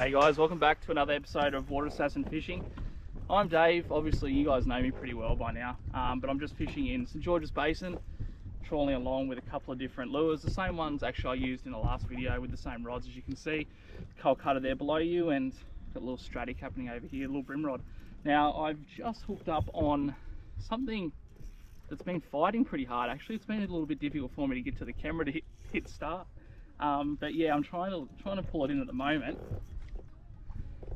G'day guys, welcome back to another episode of Water Assassin Fishing. I'm Dave. Obviously you guys know me pretty well by now, but I'm just fishing in St George's Basin, trawling along with a couple of different lures. The same ones actually I used in the last video with the same rods, as you can see. Colcutter there below you, and got a little Stratic happening over here, a little brim rod. Now I've just hooked up on something that's been fighting pretty hard. Actually, it's been a little bit difficult for me to get to the camera to hit start. But yeah, I'm trying to pull it in at the moment.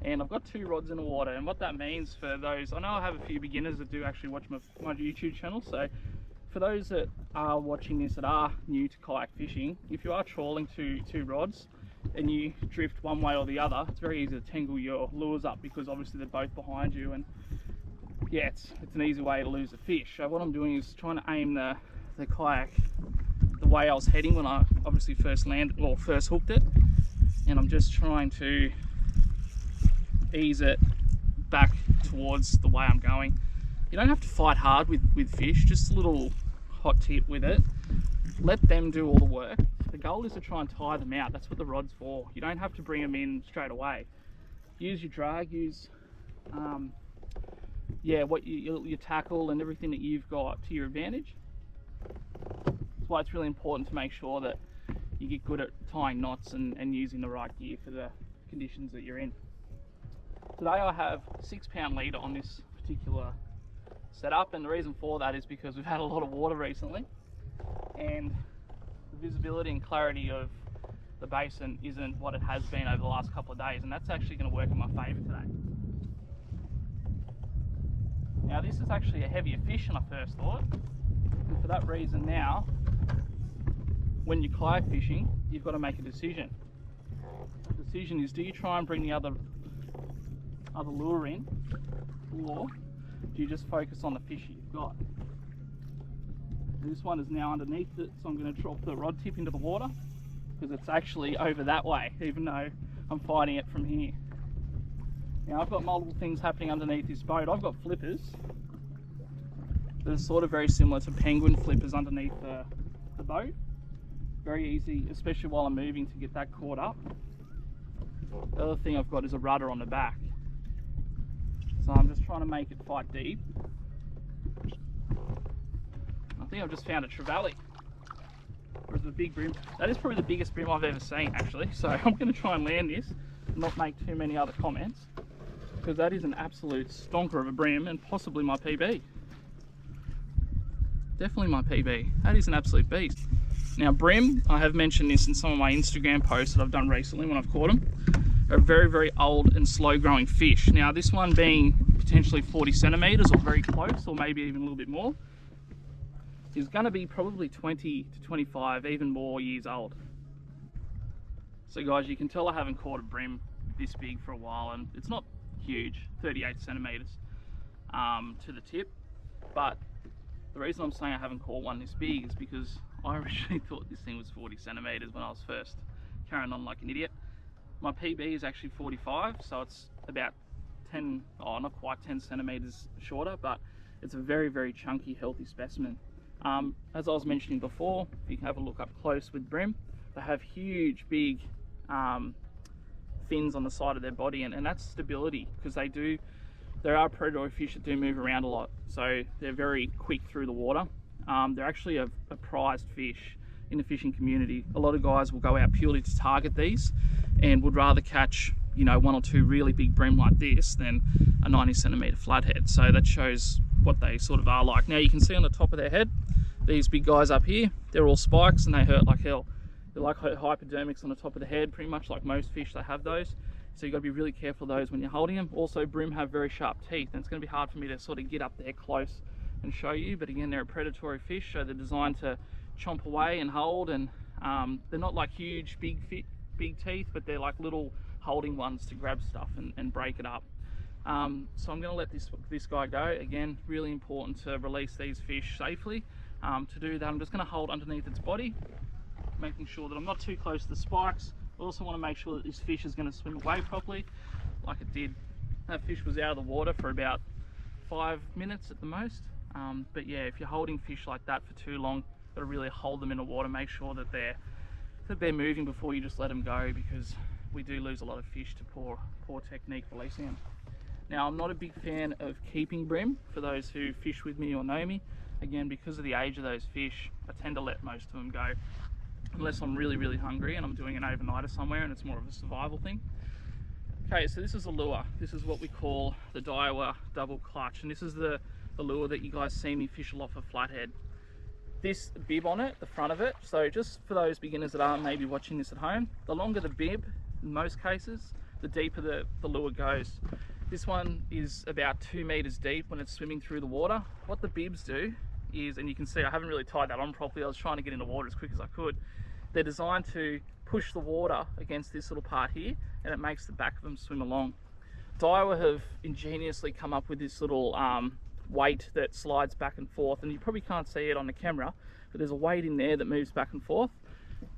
And I've got two rods in the water, and what that means for those, I know I have a few beginners that do actually watch my YouTube channel, so for those that are watching this that are new to kayak fishing, if you are trawling two rods and you drift one way or the other, it's very easy to tangle your lures up because obviously they're both behind you, and yeah, it's an easy way to lose a fish. So what I'm doing is trying to aim the kayak the way I was heading when I obviously first hooked it, and I'm just trying to ease it back towards the way I'm going. You don't have to fight hard with fish, just a little hot tip with it. Let them do all the work. The goal is to try and tire them out. That's what the rod's for. You don't have to bring them in straight away. Use your drag, use your tackle and everything that you've got to your advantage. That's why it's really important to make sure that you get good at tying knots and using the right gear for the conditions that you're in. Today I have 6 pound leader on this particular setup, and the reason for that is because we've had a lot of water recently, and the visibility and clarity of the basin isn't what it has been over the last couple of days, and that's actually going to work in my favour today. Now this is actually a heavier fish than I first thought, and for that reason now, when you're kayak fishing, you've got to make a decision. The decision is, do you try and bring the other lure in, or do you just focus on the fish you've got? This one is now underneath it, so I'm going to drop the rod tip into the water because it's actually over that way, even though I'm fighting it from here. Now I've got multiple things happening underneath this boat. I've got flippers that are sort of very similar to penguin flippers underneath the boat. Very easy, especially while I'm moving, to get that caught up. The other thing I've got is a rudder on the back. So I'm just trying to make it fight deep. I think I've just found a trevally. Whereas the big brim, that is probably the biggest brim I've ever seen actually. So I'm going to try and land this and not make too many other comments, because that is an absolute stonker of a brim and possibly my PB. Definitely my PB. That is an absolute beast. Now brim, I have mentioned this in some of my Instagram posts that I've done recently when I've caught them, are very, very old and slow growing fish. Now this one being potentially 40 centimeters or very close, or maybe even a little bit more, is going to be probably 20 to 25, even more years old. So guys, you can tell I haven't caught a brim this big for a while, and it's not huge, 38 centimeters to the tip. But the reason I'm saying I haven't caught one this big is because I originally thought this thing was 40 centimeters when I was first carrying on like an idiot. My PB is actually 45, so it's about 10, not quite 10 centimeters shorter, but it's a very, very chunky, healthy specimen. As I was mentioning before, if you can have a look up close with brim, they have huge, big fins on the side of their body, and that's stability, because there are predatory fish that do move around a lot, so they're very quick through the water. They're actually a prized fish in the fishing community. A lot of guys will go out purely to target these and would rather catch, you know, 1 or 2 really big brim like this than a 90 centimeter flathead. So that shows what they sort of are like. Now you can see on the top of their head, these big guys up here, they're all spikes and they hurt like hell. They're like hypodermics on the top of the head, pretty much like most fish, they have those. So you've got to be really careful of those when you're holding them. Also, brim have very sharp teeth, and it's going to be hard for me to sort of get up there close and show you, but again, they're a predatory fish, so they're designed to chomp away and hold, and they're not like huge big teeth, but they're like little holding ones to grab stuff and break it up. So I'm going to let this guy go. Again, really important to release these fish safely. To do that, I'm just going to hold underneath its body, making sure that I'm not too close to the spikes. I also want to make sure that this fish is going to swim away properly, like it did. That fish was out of the water for about 5 minutes at the most. But yeah, if you're holding fish like that for too long, you've got to really hold them in the water, make sure that they're moving before you just let them go, because we do lose a lot of fish to poor technique releasing. Now, I'm not a big fan of keeping bream, for those who fish with me or know me. Again, because of the age of those fish, I tend to let most of them go, unless I'm really, really hungry and I'm doing an overnighter somewhere and it's more of a survival thing. Okay, so this is a lure. This is what we call the Daiwa double clutch, and this is the lure that you guys see me fish a lot for flathead. This bib on it, the front of it, so just for those beginners that are maybe watching this at home, the longer the bib, in most cases, the deeper the lure goes. This one is about 2 meters deep when it's swimming through the water. What the bibs do is, and you can see I haven't really tied that on properly, I was trying to get in the water as quick as I could. They're designed to push the water against this little part here, and it makes the back of them swim along. Daiwa have ingeniously come up with this little weight that slides back and forth, and you probably can't see it on the camera, but there's a weight in there that moves back and forth.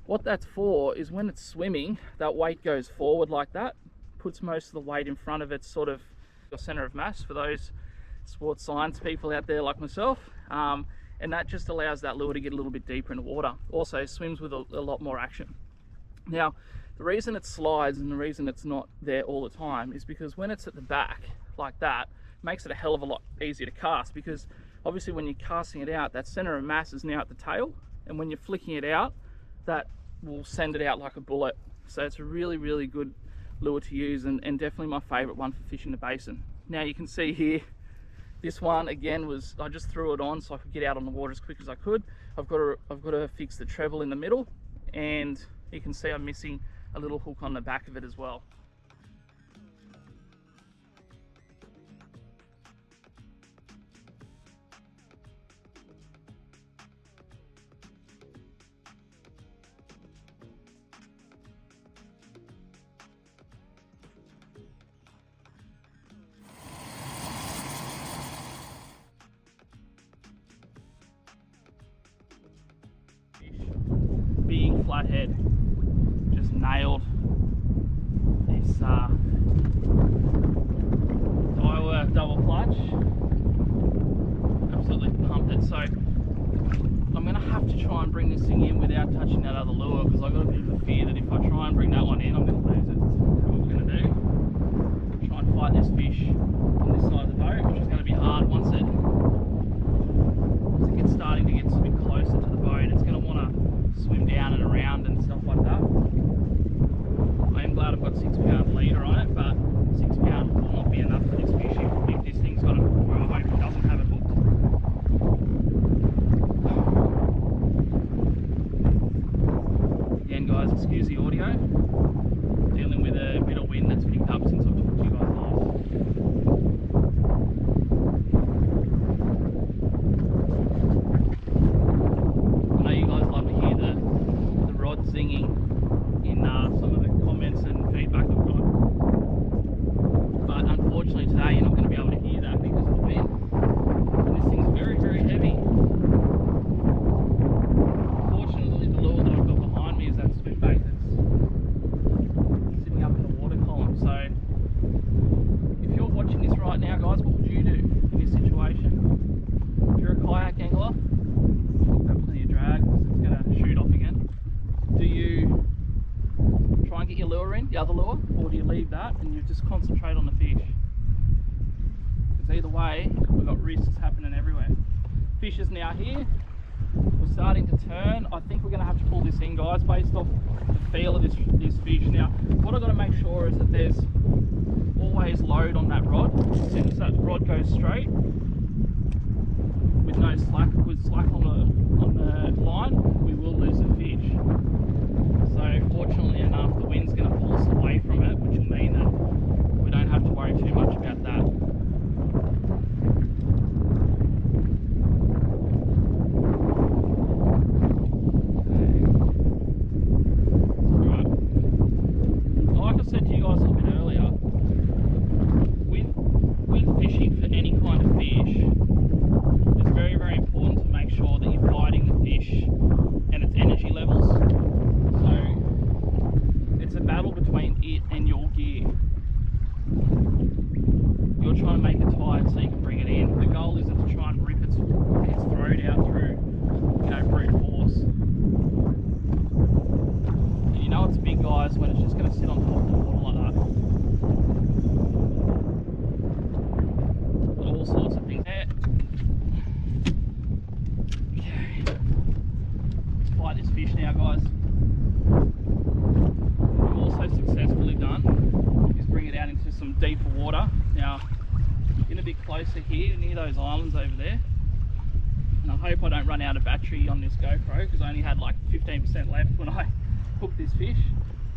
What that's for is when it's swimming, that weight goes forward like that, puts most of the weight in front of its sort of your center of mass for those sports science people out there like myself, and that just allows that lure to get a little bit deeper in the water. Also swims with a lot more action. Now, the reason it slides and the reason it's not there all the time is because when it's at the back like that, it makes it a hell of a lot easier to cast, because obviously when you're casting it out, that center of mass is now at the tail, and when you're flicking it out, that will send it out like a bullet. So it's a really, really good lure to use, and definitely my favorite one for fishing the basin. Now you can see here, this one again was, I just threw it on so I could get out on the water as quick as I could. I've got to fix the treble in the middle, and you can see I'm missing a little hook on the back of it as well. Big flathead, just nailed this Daiwa double clutch. Absolutely pumped it. So I'm gonna have to try and bring this thing in without touching that other lure, because I've got a bit of a fear that if I try and bring that one in, I'm gonna lose it. So what we're gonna do, try and fight this fish on this side of the boat, which is gonna be hard once it gets starting to get a bit closer to the boat. It's gonna wanna swim down and around and stuff like that. I am glad I've got 6 pound leader on it, but 6 pound will not be enough for this fish if this thing's got it, or I hope it doesn't have it hooked. Again guys, excuse the audio, dealing with a bit of wind that's picked up since I've talked to you guys last. Zinging in some of the comments and feedback I've got, but unfortunately today you're not going to be able to hear that because of the wind. And this thing's very, very heavy. Fortunately, the lure that I've got behind me is that swim bait that's sitting up in the water column. So if you're watching this right now guys, what would you do in this situation? If you're a kayak angler, have plenty of drag because it's going to shoot off again. Do you try and get your lure in, the other lure, or do you leave that and you just concentrate on the fish? Because either way, we've got risks happening everywhere. Fish is now here, we're starting to turn. I think we're going to have to pull this in guys, based off the feel of this fish. Now, what I've got to make sure is that there's always load on that rod. Since that rod goes straight, with no slack, with slack on the line, we will lose the fish. So fortunately enough, the wind's going to pull us away from it, which will mean that we don't have to worry too much about that. Alright. Like I said to you guys a little bit earlier, with fishing for any kind of fish, it's very, very important to make sure that you're fighting the fish and its energy levels. So it's a battle between it and your gear. You're trying to make it tight so you can bring it in. The goal isn't to try and rip its throat out through, brute force. And you know it's big guys when it's just going to to sit on top of the water like that. Got all sorts of things there. Okay. Let's fight this fish now, guys. What I've also successfully done is bring it out into some deeper water. Now, getting a bit closer here near those islands over there. And I hope I don't run out of battery on this GoPro because I only had like 15% left when I hooked this fish.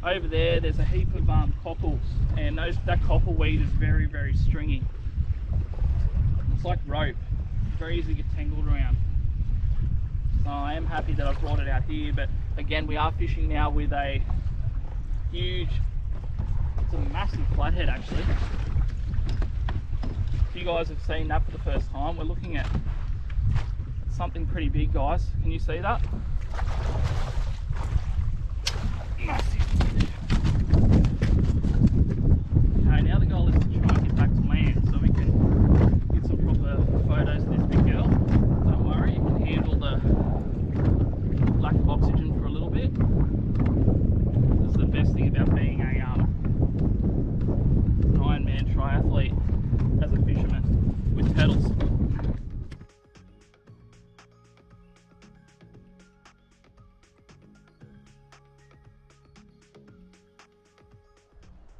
Over there, there's a heap of cockles, and that cockle weed is very, very stringy. It's like rope, it's very easy to get tangled around. So I am happy that I've brought it out here, but again, we are fishing now with a huge, it's a massive flathead actually. If you guys have seen that for the first time, we're looking at something pretty big, guys. Can you see that? Massive. Okay, now the goal is to try and get back to land so we can get some proper photos of this big girl. Don't worry, you can handle the lack of oxygen for a little bit. This is the best thing about being an Ironman triathlete as a fisherman with pedals.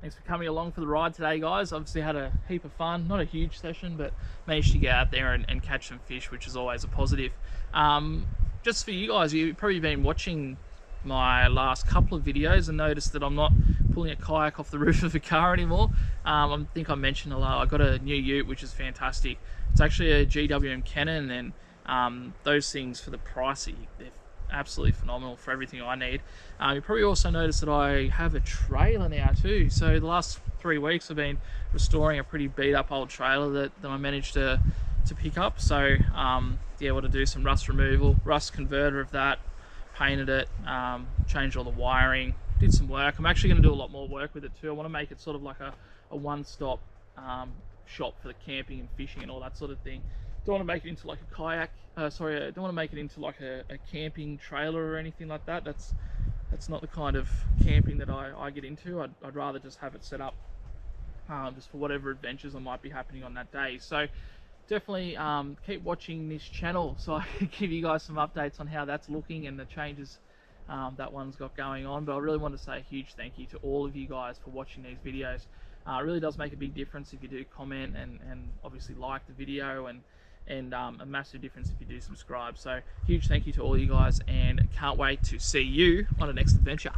Thanks for coming along for the ride today, guys. Obviously had a heap of fun, not a huge session, but managed to get out there and catch some fish, which is always a positive. Just for you guys, you've probably been watching my last couple of videos and noticed that I'm not pulling a kayak off the roof of a car anymore. I think I mentioned I got a new ute, which is fantastic. It's actually a GWM Canon, and those things for the price, they're absolutely phenomenal for everything I need. You probably also noticed that I have a trailer now too. So the last 3 weeks I've been restoring a pretty beat up old trailer that I managed to pick up. So yeah, able to do some rust removal, rust converter of that, painted it, changed all the wiring, did some work. I'm actually going to do a lot more work with it too. I want to make it sort of like a one-stop shop for the camping and fishing and all that sort of thing. Don't want to make it into like a kayak, I don't want to make it into like a camping trailer or anything like that. That's not the kind of camping that I get into. I'd rather just have it set up just for whatever adventures I might be happening on that day. So definitely keep watching this channel so I can give you guys some updates on how that's looking and the changes that one's got going on. But I really want to say a huge thank you to all of you guys for watching these videos. It really does make a big difference if you do comment and obviously like the video, and a massive difference if you do subscribe. So huge thank you to all you guys, and can't wait to see you on the next adventure.